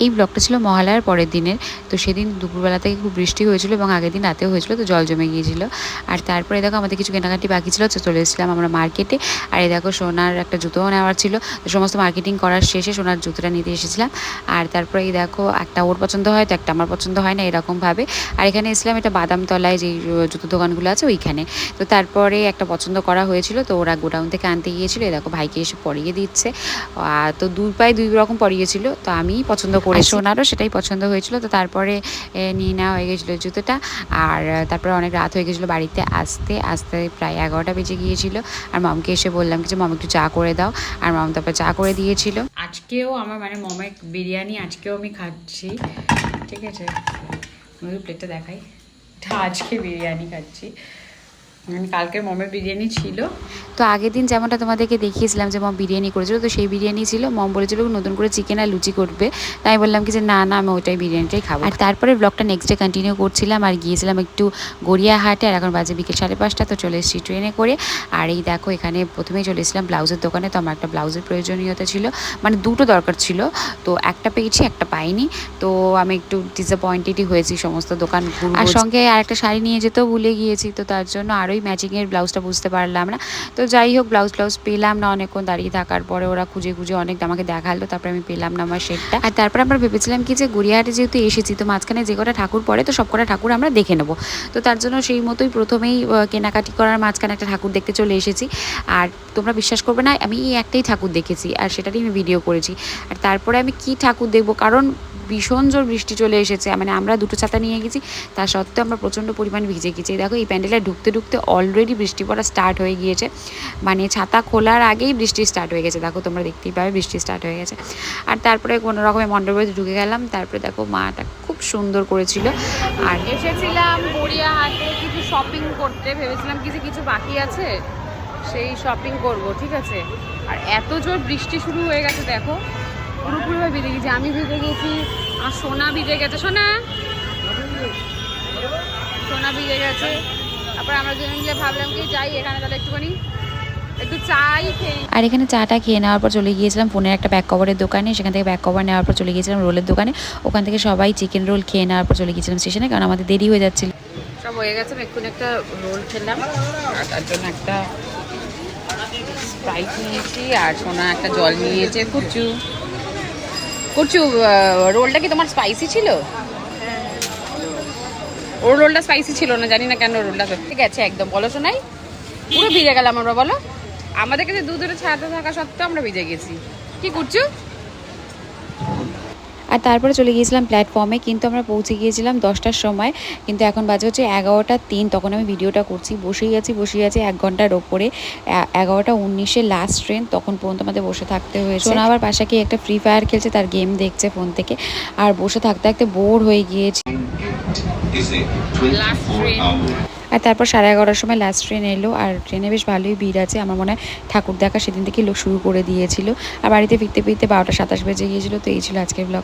এই ব্লগটা ছিল মহালয়ার পরের দিনের। তো সেদিন দুপুরবেলা থেকে খুব বৃষ্টি হয়েছিল এবং আগের দিন রাতেও হয়েছিল, তো জল জমে গিয়েছিল। আর তারপরে দেখো আমাদের কিছু কেনাকাটি বাকি ছিল, তো চলে এসেছিলাম আমরা মার্কেটে। আর এই দেখো সোনার একটা জুতোও নেওয়ার ছিল, তো সমস্ত মার্কেটিং করার শেষে সোনার জুতোটা নিতে এসেছিলাম। আর তারপরে এই দেখো একটা ওর পছন্দ হয়, তো একটা আমার পছন্দ হয় না, এরকমভাবে। আর এখানে এসেছিলাম এটা বাদামতলায় যেই জুতো দোকানগুলো আছে ওইখানে। তো তারপরে একটা পছন্দ করা হয়েছিল, তো ওরা গোডাউন থেকে আনতে গিয়েছিল। এই দেখো ভাইকে এসে পরিয়ে দিচ্ছে। তো দুই পায়ে দুই রকম পরিয়েছিল, তো আমি পছন্দ করে সোনারও সেটাই পছন্দ হয়েছিল। তো তারপরে নিয়ে নেওয়া হয়ে গেছিলো জুতোটা। আর তারপরে অনেক রাত হয়ে গেছিলো বাড়িতে আসতে আসতে, প্রায় 11টা বেজে গিয়েছিল। আর মমকে এসে বললাম যে মম একটু চা করে দাও, আর মম তারপর চা করে দিয়েছিল। আজকেও আমার মানে মমের বিরিয়ানি আজকেও আমি খাচ্ছি, ঠিক আছে। আমি প্লেটটা দেখাই, আজকে বিরিয়ানি খাচ্ছি, মানে কালকের মমের বিরিয়ানি ছিল। তো আগের দিন যেমনটা তোমাদেরকে দেখিয়েছিলাম যে মম বিরিয়ানি করেছিল, তো সেই বিরিয়ানি ছিল। মম বলেছিল নতুন করে চিকেন আর লুচি করবে, তাই বললাম কি যে না না আমি ওইটাই বিরিয়ানিটাই খাবো। আর তারপরে ব্লগটা নেক্সট ডে কন্টিনিউ করছিলাম, আর গিয়েছিলাম একটু গড়িয়াহাটে। আর এখন বাজে বিকেল 5:30, তো চলে এসেছি ট্রেনে করে। আর এই দেখো এখানে প্রথমেই চলে এসেছিলাম ব্লাউজের দোকানে। তো আমার একটা ব্লাউজের প্রয়োজনীয়তা ছিল, মানে দুটো দরকার ছিল, তো একটা পেয়েছি একটা পাইনি। তো আমি একটু ডিসঅ্যাপয়েন্টেডই হয়েছি সমস্ত দোকান। আর সঙ্গে আর একটা শাড়ি নিয়ে যেতেও ভুলে গিয়েছি, তো তার জন্য আরোই ম্যাচিংয়ের ব্লাউজটা বুঝতে পারলাম না। তো যাই হোক ব্লাউজ পেলাম না, অনেকক্ষণ দাঁড়িয়ে থাকার পরে ওরা খুঁজে অনেক আমাকে দেখালো, তারপরে আমি পেলাম না আমার সেটটা। আর তারপরে আমরা ভেবেছিলাম কি যে গড়িয়াহাটে যেহেতু এসেছি, তো মাঝখানে যে কটা ঠাকুর পড়ে তো সব কটা ঠাকুর আমরা দেখে নেবো। তো তার জন্য সেই মতোই প্রথমেই কেনাকাটি করার মাঝখানে একটা ঠাকুর দেখতে চলে এসেছি। আর তোমরা বিশ্বাস করবে না, আমি এই একটাই ঠাকুর দেখেছি আর সেটারই আমি ভিডিও করেছি। আর তারপরে আমি কি ঠাকুর দেখবো, কারণ ভীষণ জোর বৃষ্টি চলে এসেছে। মানে আমরা দুটো ছাতা নিয়ে গেছি, তা সত্ত্বেও আমরা প্রচণ্ড পরিমাণ ভিজে গেছি। দেখো এই প্যান্ডেলে ঢুকতে ঢুকতে অলরেডি বৃষ্টি পড়া স্টার্ট হয়ে গিয়েছে, মানে ছাতা খোলার আগেই বৃষ্টি স্টার্ট হয়ে গেছে। দেখো তোমরা দেখতেই পাবে বৃষ্টি স্টার্ট হয়ে গেছে। আর তারপরে কোনো রকমের মণ্ডপে ঢুকে গেলাম। তারপরে দেখো মাটা খুব সুন্দর করেছিল। আর এসেছিলাম গড়িয়াহাটে কিছু শপিং করতে, ভেবেছিলাম কিছু বাকি আছে সেই শপিং করব, ঠিক আছে। আর এত জোর বৃষ্টি শুরু হয়ে গেছে, দেখো পুরোপুরিভাবে ভিজে গেছি, আমি ভিজে গেছি, আর সোনা ভিজে গেছে, সোনা ভিজে গেছে। তারপর আমরা দুজন মিলে ভাবলাম কি যাই এখানে তাহলে একটু চাই খেয়ে। আর এখানে চাটা খেয়ে নেওয়ার পর চলে গিয়েছিলাম ফোনের একটা ব্যাক কভারের দোকানে। সেখান থেকে ব্যাক কভার নেওয়ার পর চলে গিয়েছিলাম রোলের দোকানে। ওখান থেকে সবাই চিকেন রোল খেয়ে নেওয়ার পর চলে গিয়েছিলাম স্টেশনে, কারণ আমাদের দেরি হয়ে যাচ্ছিল। সব হয়ে গেছে, এক্ষুনি একটা রোল খেলাম, আর তার জন্য একটা স্প্রাইট নিয়েছি, আর সোনা একটা জল নিয়েছে। কুচু রোলটা কি তোমার স্পাইসি ছিল? ওর রোলটা স্পাইসি ছিল না, জানি না কেন রোলটা ঠিক আছে একদম। বলো শোনাই, পুরো ভিজে গেলাম আমরা, বলো। আমাদের কাছে দুধের ছাড়াতে থাকা সত্ত্বেও আমরা ভিজে গেছি, কি করছো? আর তারপরে চলে গিয়েছিলাম প্ল্যাটফর্মে, কিন্তু আমরা পৌঁছে গিয়েছিলাম 10টার সময়, কিন্তু এখন বাজে হচ্ছে 11টা 3। তখন আমি ভিডিওটা করছি, বসেই আছি 1 ঘন্টার ওপরে। 11টা 19-এ লাস্ট ট্রেন, তখন পর্যন্ত আমাদের বসে থাকতে হয়েছে। সোনা আবার পাশাকে একটা ফ্রি ফায়ার খেলছে, তার গেম দেখছে ফোন থেকে, আর বসে থাকতে থাকতে বোর হয়ে গিয়েছি। আর তারপর 11:30-র সময় লাস্ট ট্রেন এলো, আর ট্রেনে বেশ ভালোই ভিড় আছে। আমার মনে হয় ঠাকুর দেখা সেদিন থেকেই লোক শুরু করে দিয়েছিল। আর বাড়িতে ফিরতে 12টা 27 বেজে গিয়েছিল। তো এই ছিল আজকের ব্লগ।